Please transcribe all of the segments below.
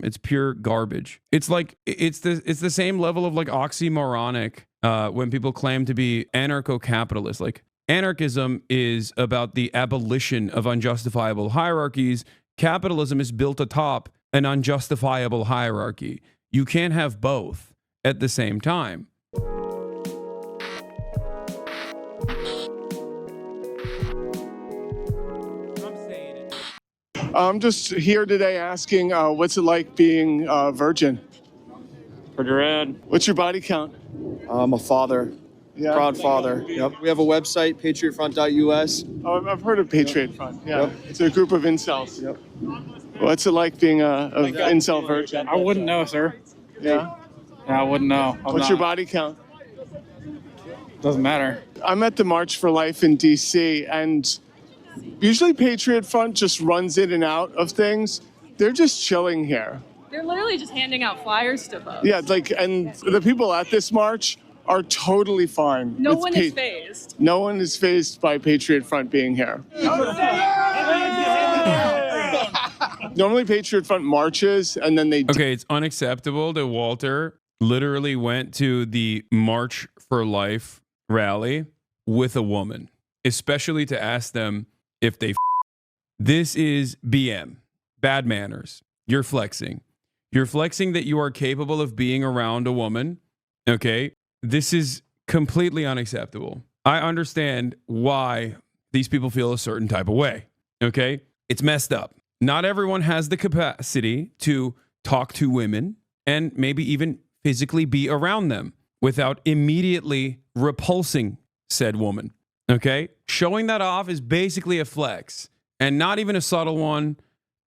It's pure garbage. It's like it's the same level of like oxymoronic when people claim to be anarcho-capitalist. Like anarchism is about the abolition of unjustifiable hierarchies. Capitalism is built atop an unjustifiable hierarchy. You can't have both at the same time. I'm just here today asking, what's it like being virgin? Pretty rad. What's your body count? I'm a father, proud father. Yep. We have a website, patriotfront.us. Oh, I've heard of Patriot Front. Yeah, Yep. It's a group of incels. Yep. What's it like being a incel virgin? I wouldn't know, sir. Yeah. Yeah, I wouldn't know. What's your body count? Doesn't matter. I'm at the March for Life in D.C. and usually Patriot Front just runs in and out of things. They're just chilling here. They're literally just handing out flyers to folks. Yeah, like, and the people at this march are totally fine. No one is fazed. No one is fazed by Patriot Front being here. Normally Patriot Front marches and then they... Okay, it's unacceptable that Walter literally went to the March for Life rally with a woman, especially to ask them if they This is BM, bad manners. You're flexing. You're flexing that you are capable of being around a woman, okay? This is completely unacceptable. I understand why these people feel a certain type of way, okay? It's messed up. Not everyone has the capacity to talk to women and maybe even physically be around them without immediately repulsing said woman, okay? Showing that off is basically a flex and not even a subtle one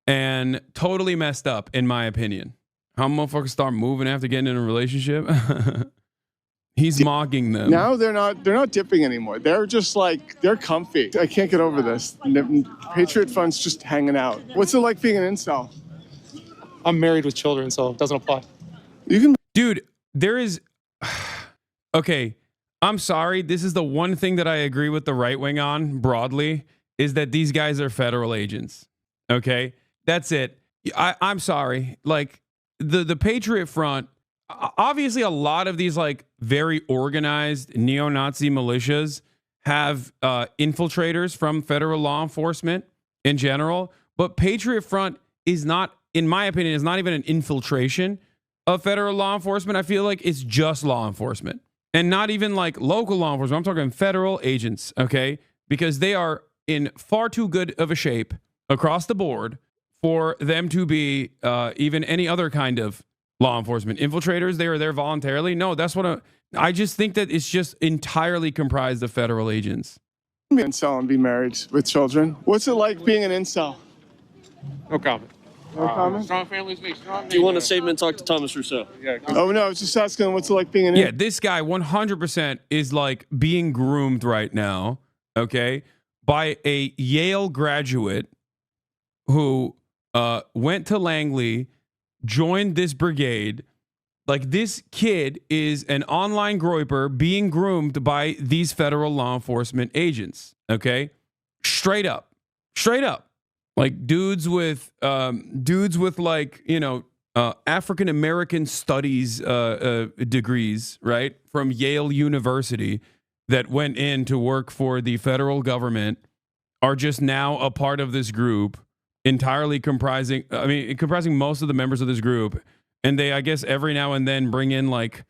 and totally messed up, in my opinion. How motherfuckers start moving after getting in a relationship? He's mocking them. Now they're not dipping anymore. They're just like, they're comfy. I can't get over this. Patriot Front's just hanging out. What's it like being an incel? I'm married with children, so it doesn't apply. You can... Dude, there is... Okay, I'm sorry. This is the one thing that I agree with the right wing on broadly, is that these guys are federal agents. Okay? That's it. I'm sorry. Like, the Patriot Front, obviously a lot of these like very organized neo-Nazi militias have infiltrators from federal law enforcement in general, but Patriot Front is not, in my opinion, is not even an infiltration of federal law enforcement. I feel like it's just law enforcement and not even like local law enforcement. I'm talking federal agents, okay? Because they are in far too good of a shape across the board for them to be even any other kind of law enforcement. Infiltrators, they are there voluntarily. No, that's what I just think that it's just entirely comprised of federal agents. Be an incel and be married with children. What's it like being an incel? No comment. No comment? Strong families make strong. Do you want a statement? Talk to Thomas Rousseau. Yeah. Oh no, I was just asking what's it like being an Yeah, this guy 100% is like being groomed right now, okay, by a Yale graduate who went to Langley, joined this brigade. Like, this kid is an online groyper being groomed by these federal law enforcement agents, okay? Straight up. Like dudes with like, you know, African American studies degrees, right? From Yale University that went in to work for the federal government are just now a part of this group, entirely comprising most of the members of this group. And they, I guess, every now and then bring in like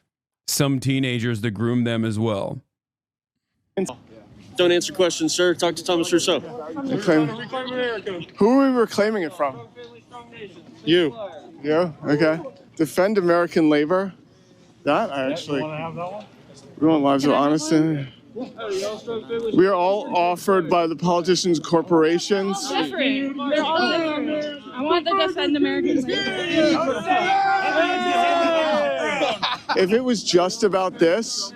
some teenagers to groom them as well. Don't answer questions, sir. Talk to Thomas Rousseau. Who are we reclaiming it from? You. You? Okay. Defend American labor. That I actually. We want lives of honesty. We are all offered by the politicians, corporations. Different. They're all different. I want to defend American labor. If it was just about this,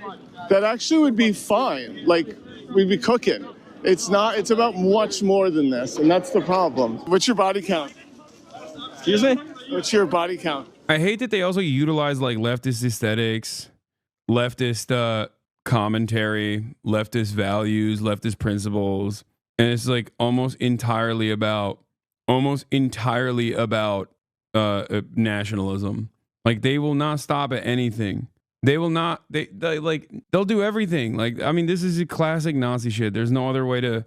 that actually would be fine. Like, we'd be cooking. It's not, it's about much more than this, and that's the problem. What's your body count? Excuse me? What's your body count? I hate that they also utilize like leftist aesthetics, leftist commentary, leftist values, leftist principles, and it's like almost entirely about nationalism. Like they will not stop at anything. They will not. They'll do everything. Like I mean, this is a classic Nazi shit. There's no other way to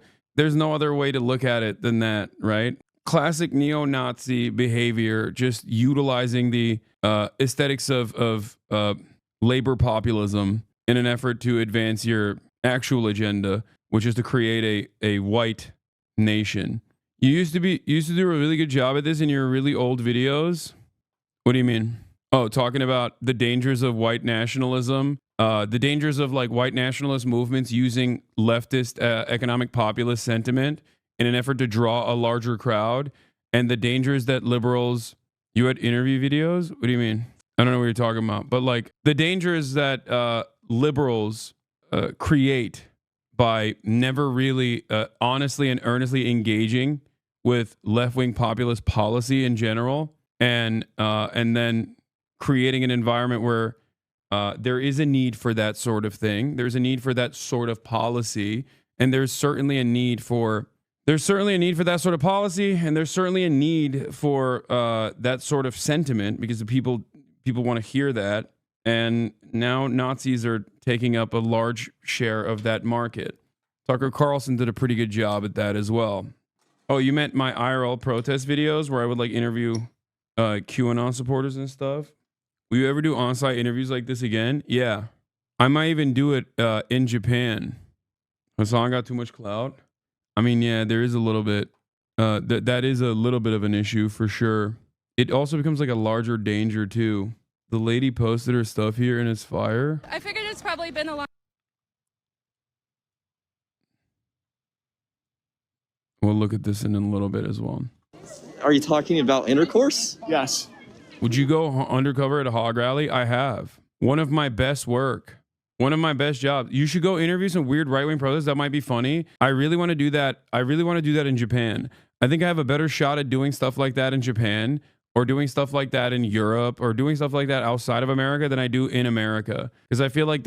look at it than that, right? Classic neo-Nazi behavior, just utilizing the aesthetics of labor populism in an effort to advance your actual agenda, which is to create a white nation. You used to do a really good job at this in your really old videos. What do you mean? Oh, talking about the dangers of white nationalism, the dangers of like white nationalist movements using leftist economic populist sentiment in an effort to draw a larger crowd, and the dangers that liberals. You had interview videos? What do you mean? I don't know what you're talking about, but like the dangers that liberals create by never really honestly and earnestly engaging with left-wing populist policy in general, and then creating an environment where there is a need for that sort of thing. There's a need for that sort of policy, and there's certainly a need for that sort of policy, and there's certainly a need for that sort of sentiment because the people want to hear that. And now Nazis are taking up a large share of that market. Tucker Carlson did a pretty good job at that as well. Oh, you meant my IRL protest videos where I would like interview QAnon supporters and stuff? Will you ever do on-site interviews like this again? Yeah. I might even do it in Japan. Hasan got too much clout. I mean, yeah, there is a little bit. That is a little bit of an issue for sure. It also becomes like a larger danger too. The lady posted her stuff here and it's fire. I figured it's probably been a lot. We'll look at this in a little bit as well. Are you talking about intercourse? Yes. Would you go undercover at a hog rally? I have. One of my best work. One of my best jobs. You should go interview some weird right-wing protests. That might be funny. I really want to do that. I really want to do that in Japan. I think I have a better shot at doing stuff like that in Japan, or doing stuff like that in Europe, or doing stuff like that outside of America than I do in America. Because I feel like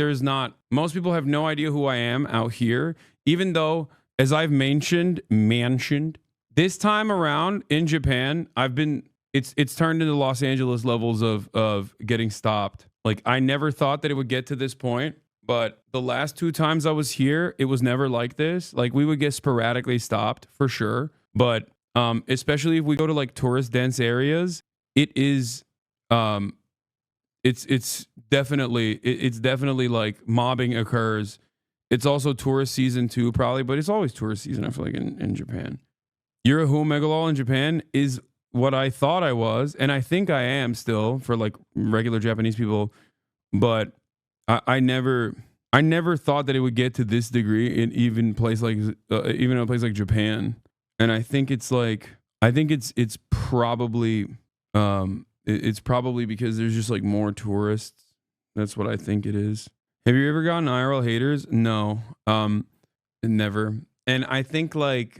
most people have no idea who I am out here, even though, as I've mentioned, this time around in Japan, it's turned into Los Angeles levels of getting stopped. Like I never thought that it would get to this point, but the last 2 times I was here, it was never like this. Like we would get sporadically stopped for sure, but especially if we go to like tourist dense areas, it's definitely like mobbing occurs. It's also tourist season too, probably, but it's always tourist season. I feel like in Japan, you're a Megalol in Japan is what I thought I was, and I think I am still for like regular Japanese people, but I never thought that it would get to this degree in even a place like Japan. And I think it's probably because there's just like more tourists. That's what I think it is. Have you ever gotten IRL haters? No, never. And I think like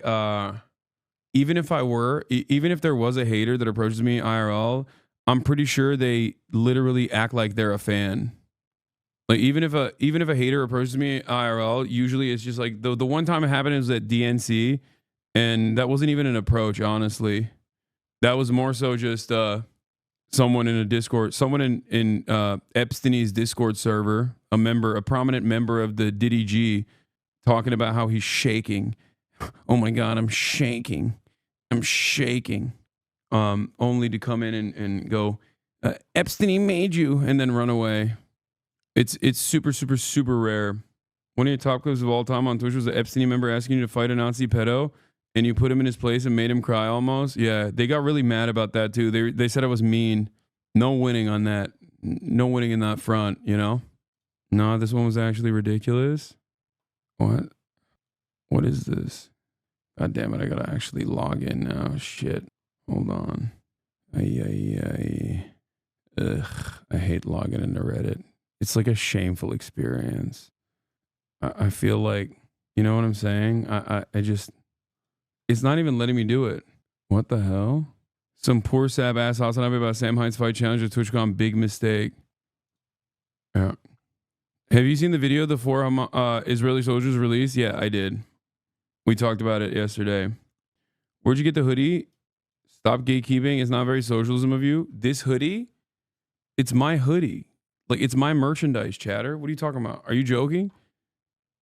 even if there was a hater that approaches me IRL, I'm pretty sure they literally act like they're a fan. Like even if a hater approaches me IRL, usually it's just like the one time it happened was at DNC, and that wasn't even an approach, honestly. That was more so just someone in a Discord, someone in Epstein's Discord server, a prominent member of the Diddy G, talking about how he's shaking. Oh my God, I'm shaking. Only to come in and go, Epstein made you, and then run away. It's super, super, super rare. One of your top clips of all time on Twitch was an Epstein member asking you to fight a Nazi pedo, and you put him in his place and made him cry almost. Yeah, they got really mad about that too. They said I was mean. No winning on that. No winning in that front, you know? No, this one was actually ridiculous. What? What is this? God damn it, I gotta actually log in now. Shit. Hold on. Ugh, I hate logging into Reddit. It's like a shameful experience. I feel like, you know what I'm saying? I just, it's not even letting me do it. What the hell? Some poor sab ass Hasanabi about Sam Hines fight challenge at TwitchCon. Big mistake. Yeah. Have you seen the video of the 4 Israeli soldiers released? Yeah, I did. We talked about it yesterday. Where'd you get the hoodie? Stop gatekeeping. It's not very socialism of you. This hoodie, it's my hoodie. Like, it's my merchandise, chatter. What are you talking about? Are you joking?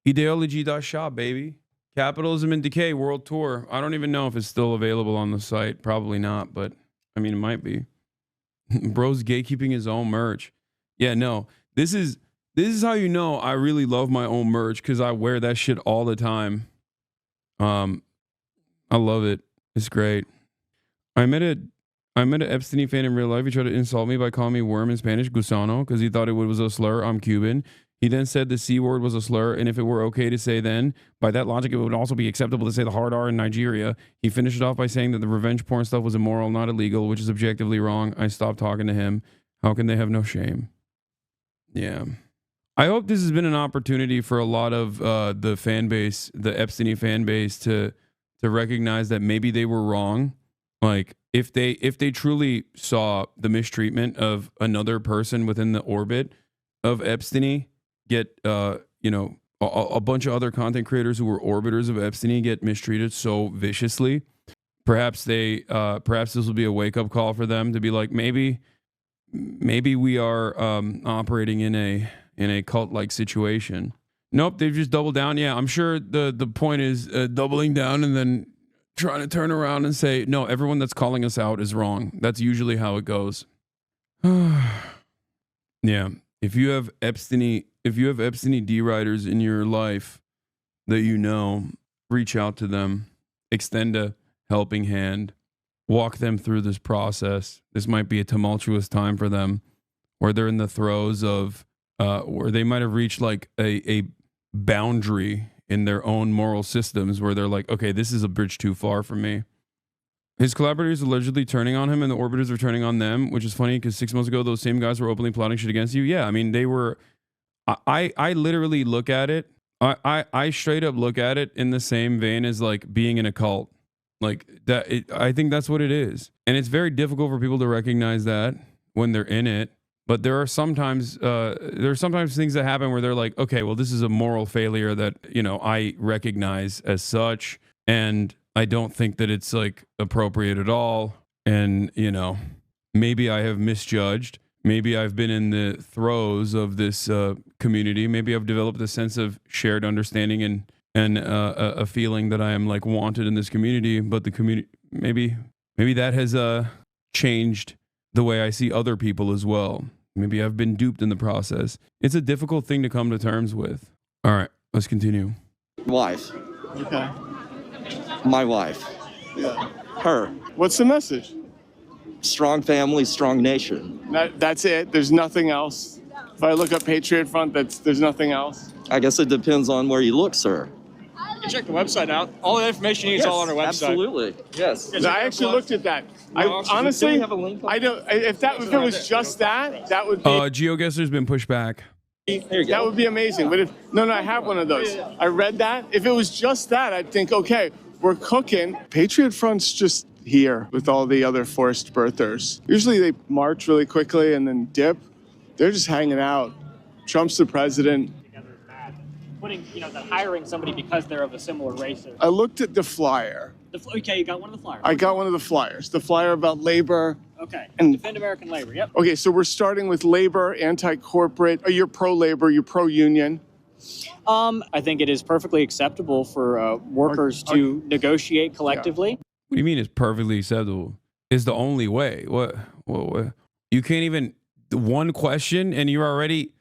Ideology.shop, baby. Capitalism in Decay World Tour. I don't even know if it's still available on the site. Probably not, but I mean, it might be. Bro's gatekeeping his own merch. Yeah, no. This is how you know I really love my own merch, because I wear that shit all the time. I love it. It's great. I met an Epstein fan in real life. He tried to insult me by calling me worm in Spanish, gusano, because he thought it was a slur. I'm Cuban. He then said the C word was a slur, and if it were okay to say then, by that logic, it would also be acceptable to say the hard R in Nigeria. He finished it off by saying that the revenge porn stuff was immoral, not illegal, which is objectively wrong. I stopped talking to him. How can they have no shame? Yeah. I hope this has been an opportunity for a lot of the fan base, the Epstein fan base, to recognize that maybe they were wrong. Like, if they truly saw the mistreatment of another person within the orbit of Epstein get, you know, a bunch of other content creators who were orbiters of Epstein get mistreated so viciously, perhaps this will be a wake-up call for them to be like, maybe we are operating in a cult-like situation. Nope, they've just doubled down. Yeah, I'm sure the point is doubling down and then trying to turn around and say, no, everyone that's calling us out is wrong. That's usually how it goes. Yeah, if you have Epstein D-riders in your life that you know, reach out to them, extend a helping hand, walk them through this process. This might be a tumultuous time for them, where they're in the throes of, where they might have reached like a boundary in their own moral systems where they're like, okay, this is a bridge too far for me. His collaborators allegedly turning on him and the orbiters are turning on them, which is funny because 6 months ago, those same guys were openly plotting shit against you. Yeah, I mean, they were, I literally look at it, I straight up look at it in the same vein as like being in a cult. Like that, I think that's what it is. And it's very difficult for people to recognize that when they're in it. But there are sometimes things that happen where they're like, okay, well, this is a moral failure that, you know, I recognize as such, and I don't think that it's like appropriate at all. And, you know, maybe I have misjudged. Maybe I've been in the throes of this community. Maybe I've developed a sense of shared understanding and a feeling that I am like wanted in this community. But the community, maybe that has changed the way I see other people as well. Maybe I've been duped in the process. It's a difficult thing to come to terms with. All right, let's continue. Wife. Okay. My wife. Yeah. Her. What's the message? Strong family, strong nation. That's it. There's nothing else. If I look up Patriot Front, there's nothing else. I guess it depends on where you look, sir. You can check the website out. All the information you need is all on our website. Absolutely. Yes. I actually looked at that. Honestly, I don't. If it was just that would be. GeoGuessr's been pushed back. That would be amazing. But I have one of those. I read that. If it was just that, I'd think, okay, we're cooking. Patriot Front's just here with all the other forced birthers. Usually they march really quickly and then dip. They're just hanging out. Trump's the president. Putting, hiring somebody because they're of a similar race. I looked at the flyer. Okay, you got one of the flyers. I got one of the flyers. The flyer about labor. Okay, and defend American labor, yep. Okay, so we're starting with labor, anti-corporate. You're pro-labor, you're pro-union. I think it is perfectly acceptable for workers to negotiate collectively. Yeah. What do you mean it's perfectly acceptable? It's the only way. What? You can't even, one question and you're already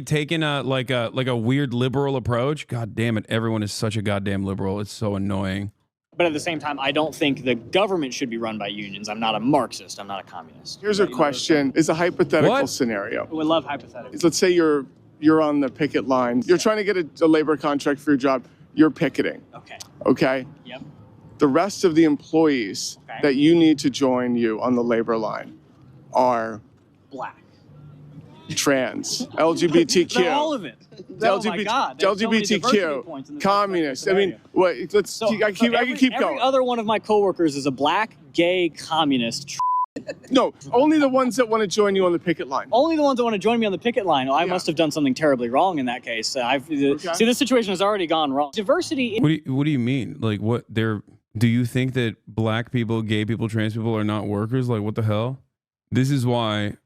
taking a weird liberal approach. God damn it, everyone is such a goddamn liberal. It's so annoying. But at the same time, I don't think the government should be run by unions. I'm not a Marxist. I'm not a communist. Here's a question. It's a hypothetical scenario. We love hypotheticals. Let's say you're on the picket line. You're trying to get a labor contract for your job. You're picketing. Okay? Yep. The rest of the employees that you need to join you on the labor line are black, trans, LGBTQ. All of it. Oh my God. LGBTQ, communist. I mean, what? I can keep going. Every other one of my coworkers is a black, gay, communist. No, only the ones that want to join you on the picket line. Only the ones that want to join me on the picket line. I must have done something terribly wrong in that case. See, this situation has already gone wrong. Diversity. What do you mean? Like what? They're Do you think that black people, gay people, trans people are not workers? Like, what the hell? This is why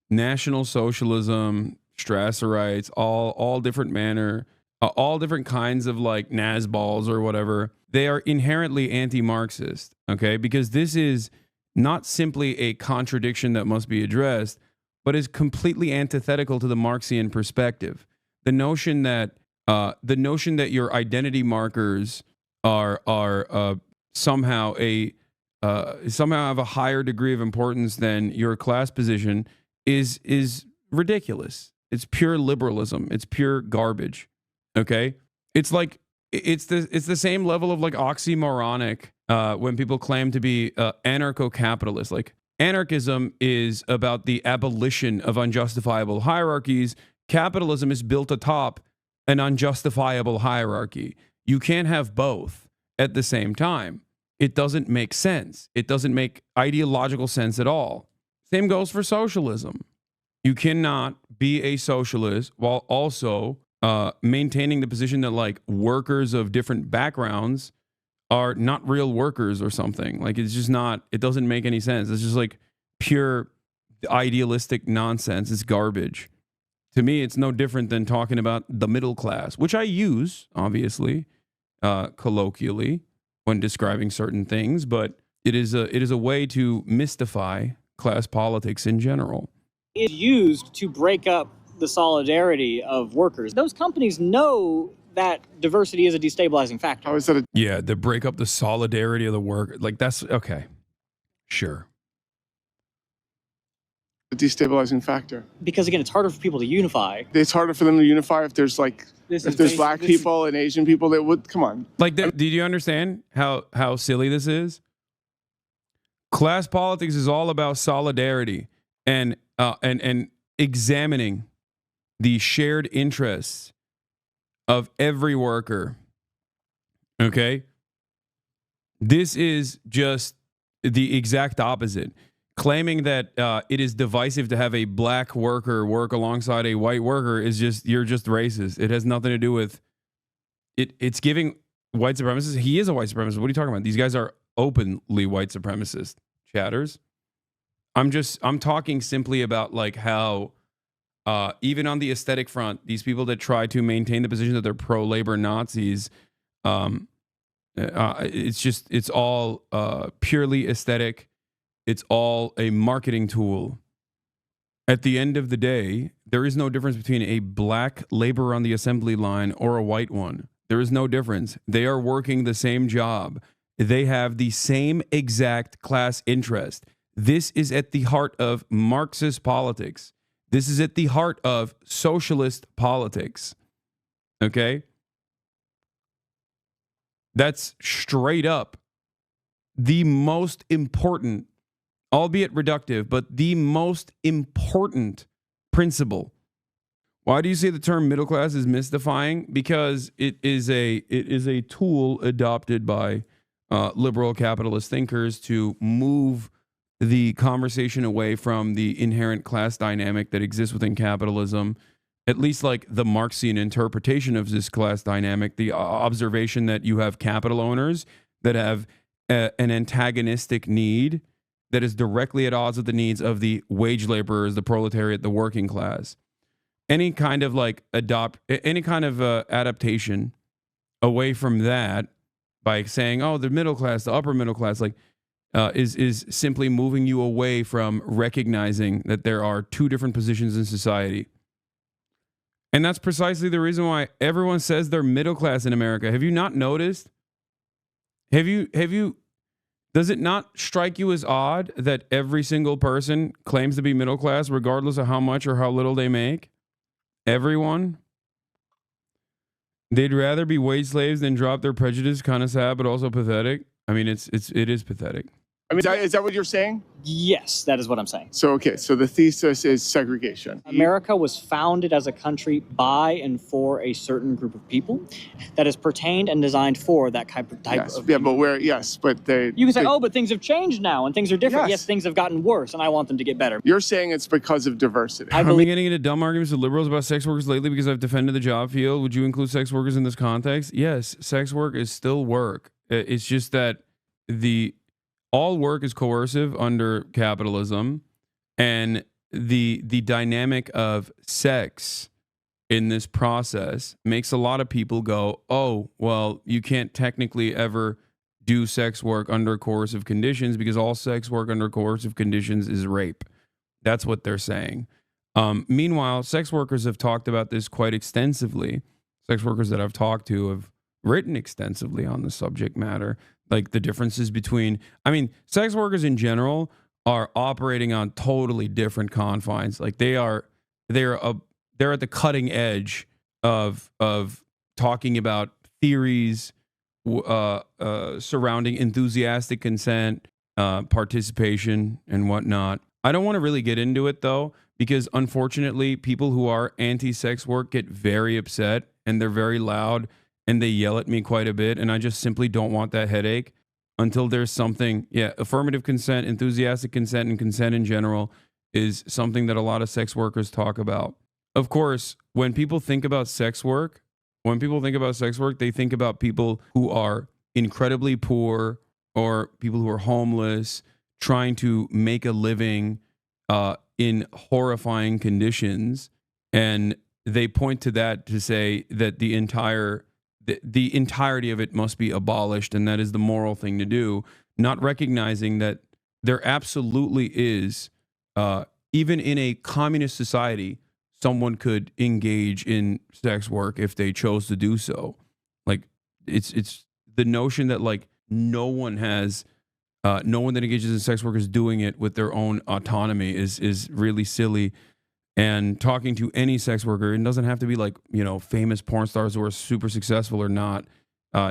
National Socialism, Strasserites, all different all different kinds of like Nazballs or whatever, they are inherently anti-Marxist, okay? Because this is not simply a contradiction that must be addressed, but is completely antithetical to the Marxian perspective. The notion that your identity markers are somehow have a higher degree of importance than your class position is ridiculous. It's pure liberalism. It's pure garbage. Okay, it's like it's the same level of like oxymoronic when people claim to be anarcho-capitalist. Like, anarchism is about the abolition of unjustifiable hierarchies. Capitalism is built atop an unjustifiable hierarchy. You can't have both at the same time. It doesn't make sense. It doesn't make ideological sense at all. Same goes for socialism. You cannot be a socialist while also maintaining the position that like workers of different backgrounds are not real workers or something. Like, it's just not, it doesn't make any sense. It's just like pure idealistic nonsense. It's garbage. To me, it's no different than talking about the middle class, which I use, obviously, colloquially when describing certain things, but it is a way to mystify class politics in general. It's used to break up the solidarity of workers. Those companies know that diversity is a destabilizing factor. How is that Yeah, to break up the solidarity of the work. Like, that's okay. Sure. a destabilizing factor? Because again, it's harder for people to unify. It's harder for them to unify if there's like if there's black people and Asian people that would come on. Like, did you understand how silly this is? Class politics is all about solidarity and examining the shared interests of every worker. Okay? This is just the exact opposite. Claiming that it is divisive to have a black worker work alongside a white worker is just, you're just racist. It has nothing to do with it. It's giving white supremacists. He is a white supremacist. What are you talking about? These guys are openly white supremacist chatters. I'm talking simply about like how even on the aesthetic front, these people that try to maintain the position that they're pro-labor Nazis, it's all purely aesthetic. It's all a marketing tool. At the end of the day, there is no difference between a black laborer on the assembly line or a white one. There is no difference. They are working the same job. They have the same exact class interest. This is at the heart of Marxist politics. This is at the heart of socialist politics. Okay? That's straight up the most important, albeit reductive, but the most important principle. Why do you say the term middle class is mystifying? Because it is a tool adopted by liberal capitalist thinkers to move the conversation away from the inherent class dynamic that exists within capitalism, at least like the Marxian interpretation of this class dynamic, the observation that you have capital owners that have an antagonistic need that is directly at odds with the needs of the wage laborers, the proletariat, the working class. Any kind of like adaptation away from that by saying, oh, the middle class, the upper middle class, like is simply moving you away from recognizing that there are two different positions in society. And that's precisely the reason why everyone says they're middle class in America. Have you not noticed? Does it not strike you as odd that every single person claims to be middle class regardless of how much or how little they make? Everyone? They'd rather be wage slaves than drop their prejudice. Kind of sad, but also pathetic. I mean, it is pathetic. I mean, is that what you're saying? Yes, that is what I'm saying. So, okay, so the thesis is segregation. America was founded as a country by and for a certain group of people that is pertained and designed for that type of Yes, people. yeah, but they... You can say, oh, but things have changed now and things are different. Yes. Yes, things have gotten worse and I want them to get better. You're saying it's because of diversity. I I've been believe getting into dumb arguments with liberals about sex workers lately because I've defended the job field. Would you include sex workers in this context? Yes, sex work is still work. It's just that all work is coercive under capitalism, and the dynamic of sex in this process makes a lot of people go, oh, well, you can't technically ever do sex work under coercive conditions because all sex work under coercive conditions is rape. That's what they're saying. Meanwhile, sex workers have talked about this quite extensively. Sex workers that I've talked to have written extensively on the subject matter, like the differences between, I mean, sex workers in general are operating on totally different confines. Like they're at the cutting edge of talking about theories surrounding enthusiastic consent, participation, and whatnot. I don't want to really get into it though, because unfortunately, people who are anti-sex work get very upset and they're very loud and they yell at me quite a bit, and I just simply don't want that headache until there's something. Yeah, affirmative consent, enthusiastic consent, and consent in general is something that a lot of sex workers talk about. Of course, when people think about sex work, they think about people who are incredibly poor or people who are homeless, trying to make a living in horrifying conditions. And they point to that to say that the entirety of it must be abolished, and that is the moral thing to do, not recognizing that there absolutely is, even in a communist society, someone could engage in sex work if they chose to do so. Like it's the notion that like no one that engages in sex work is doing it with their own autonomy is really silly. And talking to any sex worker, it doesn't have to be like, you know, famous porn stars who are super successful or not.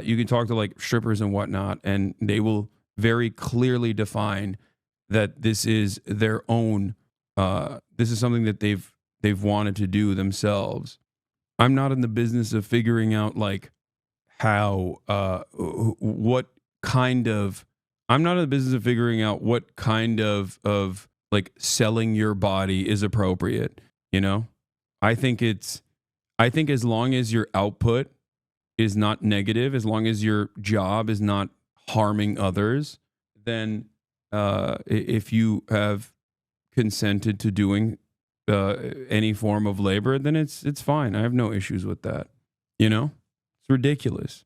You can talk to like strippers and whatnot, and they will very clearly define that this is their own. This is something that they've wanted to do themselves. I'm not in the business of figuring out like how what kind of. I'm not in the business of figuring out what kind of like selling your body is appropriate. You know, I think as long as your output is not negative, as long as your job is not harming others, then if you have consented to doing any form of labor, then it's fine. I have no issues with that. You know, it's ridiculous.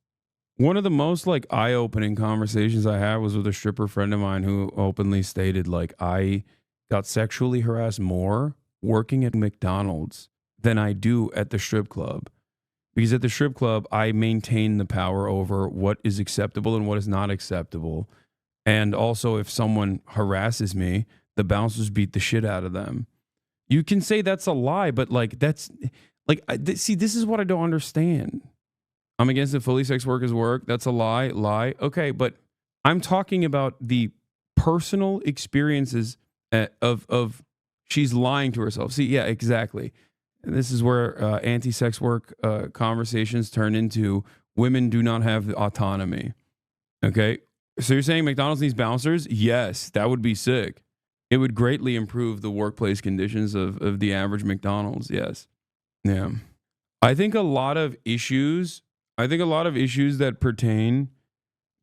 One of the most like eye-opening conversations I had was with a stripper friend of mine who openly stated like, I got sexually harassed more working at McDonald's than I do at the strip club. Because at the strip club, I maintain the power over what is acceptable and what is not acceptable. And also, if someone harasses me, the bouncers beat the shit out of them. You can say that's a lie, but like that's like, see, this is what I don't understand. I'm against the fully sex workers work. That's a lie. Okay, but I'm talking about the personal experiences of she's lying to herself. See, yeah, exactly. And this is where anti-sex work conversations turn into women do not have the autonomy. Okay, so you're saying McDonald's needs bouncers? Yes, that would be sick. It would greatly improve the workplace conditions of the average McDonald's. Yes. Yeah. I think a lot of issues that pertain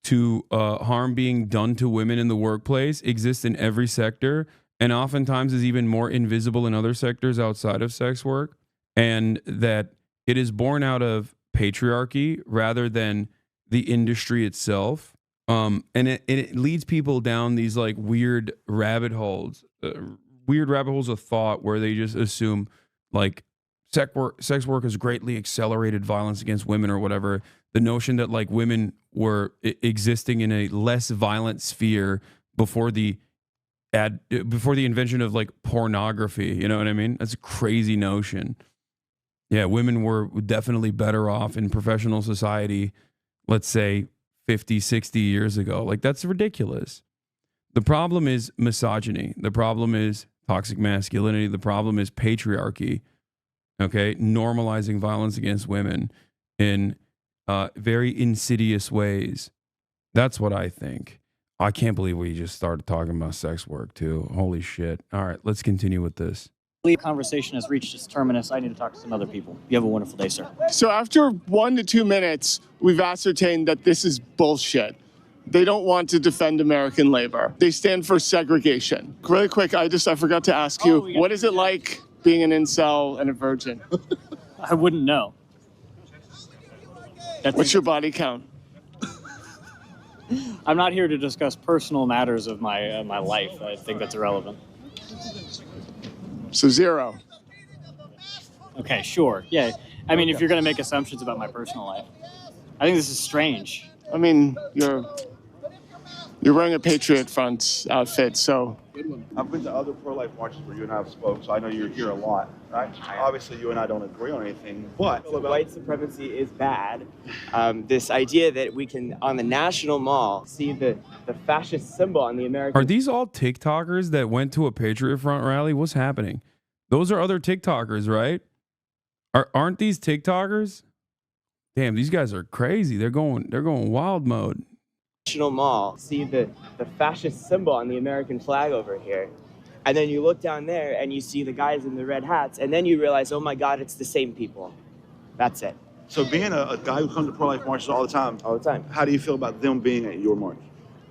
to harm being done to women in the workplace exist in every sector, and oftentimes is even more invisible in other sectors outside of sex work, and that it is born out of patriarchy rather than the industry itself. And it leads people down these like weird rabbit holes of thought where they just assume like sex work has greatly accelerated violence against women or whatever. The notion that like women were existing in a less violent sphere before the invention of like pornography, you know what I mean? That's a crazy notion. Yeah, women were definitely better off in professional society, let's say 50, 60 years ago. Like that's ridiculous. The problem is misogyny. The problem is toxic masculinity. The problem is patriarchy. Okay, normalizing violence against women in very insidious ways. That's what I think. I can't believe we just started talking about sex work too. Holy shit. All right, let's continue with this. Conversation has reached its terminus. I need to talk to some other people. You have a wonderful day, sir. So after 1 to 2 minutes, we've ascertained that this is bullshit. They don't want to defend American labor. They stand for segregation. Really quick, I forgot to ask you, what is it like being an incel and a virgin? I wouldn't know. What's your body count? I'm not here to discuss personal matters of my my life. I think that's irrelevant. So 0. Okay, sure. Yeah. I mean, if you're going to make assumptions about my personal life, I think this is strange. I mean, you're wearing a Patriot Front outfit, so. I've been to other pro-life marches where you and I have spoke, so I know you're here a lot, right? Obviously, you and I don't agree on anything, but white supremacy is bad. This idea that we can, on the National Mall, see the fascist symbol on the American. Are these all TikTokers that went to a Patriot Front rally? What's happening? Those are other TikTokers, right? Aren't these TikTokers? Damn, these guys are crazy. They're going wild mode. National Mall, see the fascist symbol on the American flag over here. And then you look down there and you see the guys in the red hats, and then you realize, oh my God, it's the same people. That's it. So being a guy who comes to pro-life marches all the time, how do you feel about them being at your march?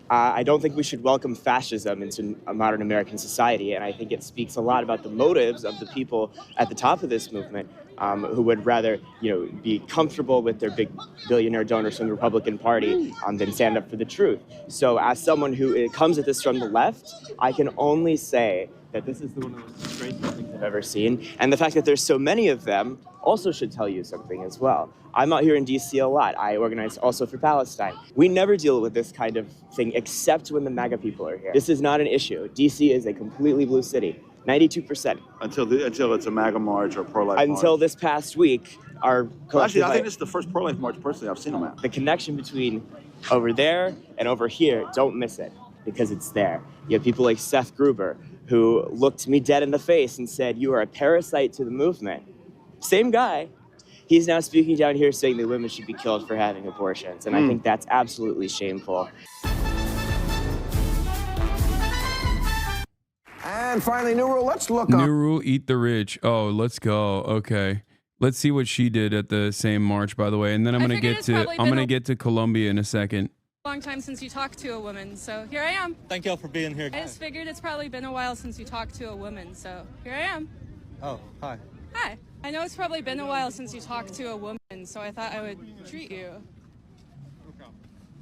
I don't think we should welcome fascism into a modern American society, and I think it speaks a lot about the motives of the people at the top of this movement, who would rather, be comfortable with their big billionaire donors from the Republican Party than stand up for the truth. So, as someone who comes at this from the left, I can only say that this is one of the most disgraceful things I've ever seen, and the fact that there's so many of them also should tell you something as well. I'm out here in DC a lot. I organize also for Palestine. We never deal with this kind of thing except when the MAGA people are here. This is not an issue. DC is a completely blue city, 92%. Until it's a MAGA march or pro-life march. Until this past week, Actually, I think this is the first pro-life march personally I've seen them at. The connection between over there and over here, don't miss it, because it's there. You have people like Seth Gruber, who looked me dead in the face and said, "You are a parasite to the movement." Same guy. He's now speaking down here saying that women should be killed for having abortions. And I think that's absolutely shameful. And finally, new rule. Let's look up. New rule, eat the rich. Oh, let's go. Okay. Let's see what she did at the same march, by the way. And then I'm going to get to Colombia in a second. Long time since you talked to a woman, so here I am. Thank y'all for being here. I just figured it's probably been a while since you talked to a woman, so here I am. Oh, hi. Hi. I know it's probably been a while since you talked to a woman, so I thought I would treat you.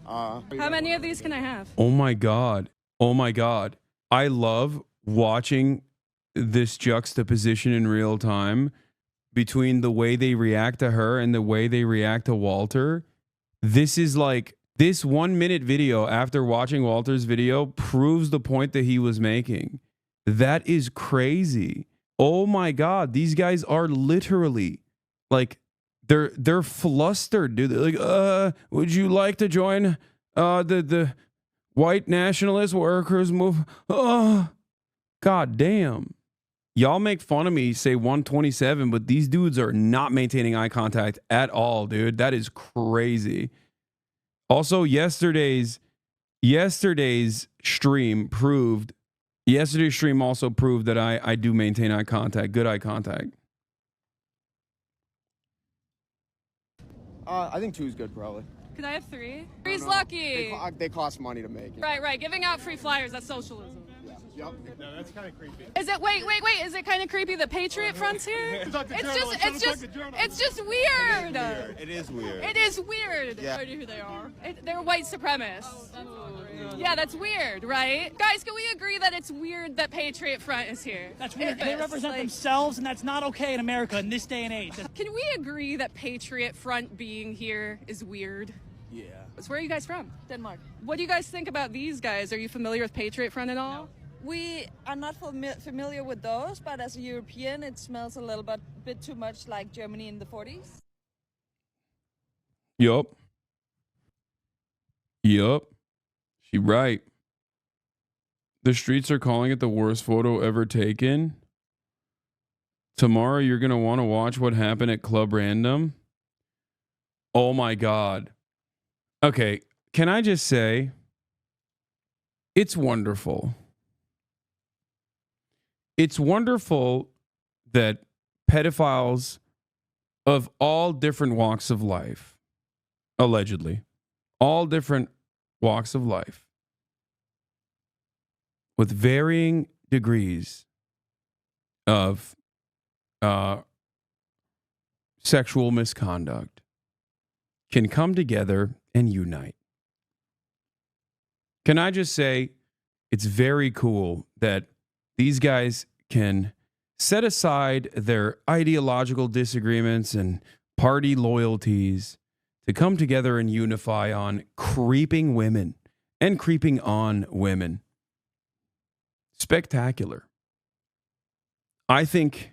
How many of these can I have? Oh my God. Oh my God. I love watching this juxtaposition in real time between the way they react to her and the way they react to Walter. This is like, this 1 minute video after watching Walter's video proves the point that he was making. That is crazy. Oh my God, these guys are literally like, they're flustered, dude. They're like, would you like to join the white nationalist workers move? Oh, God damn. Y'all make fun of me, say 127, but these dudes are not maintaining eye contact at all, dude. That is crazy. Also, yesterday's stream also proved that I do maintain eye contact, good eye contact. I think 2 is good, probably. Could I have 3? Three's lucky. They cost money to make. Right. Giving out free flyers, that's socialism. Yep. No, that's kind of creepy. Is it? Wait. Is it kind of creepy the Patriot Front's here? It's just weird. It is weird. It is weird. Yeah. I know who they are. They're white supremacists. Yeah, that's weird, right? Guys, can we agree that it's weird that Patriot Front is here? That's weird. They represent themselves, and that's not okay in America in this day and age. Can we agree that Patriot Front being here is weird? Yeah. So where are you guys from? Denmark. What do you guys think about these guys? Are you familiar with Patriot Front at all? We are not familiar with those, but as a European, it smells a little bit too much like Germany in the 40s. Yup. She right. The streets are calling it the worst photo ever taken. Tomorrow you're going to want to watch what happened at Club Random. Oh my God. Okay, can I just say, it's wonderful. It's wonderful that pedophiles of all different walks of life, allegedly, all different walks of life, with varying degrees of sexual misconduct, can come together and unite. Can I just say, it's very cool that these guys can set aside their ideological disagreements and party loyalties to come together and unify on creeping women and creeping on women. Spectacular. I think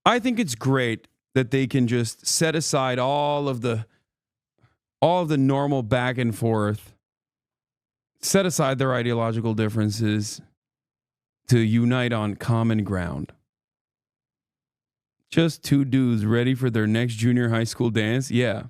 it's great that they can just set aside all of the normal back and forth, set aside their ideological differences to unite on common ground. Just two dudes ready for their next junior high school dance? Yeah.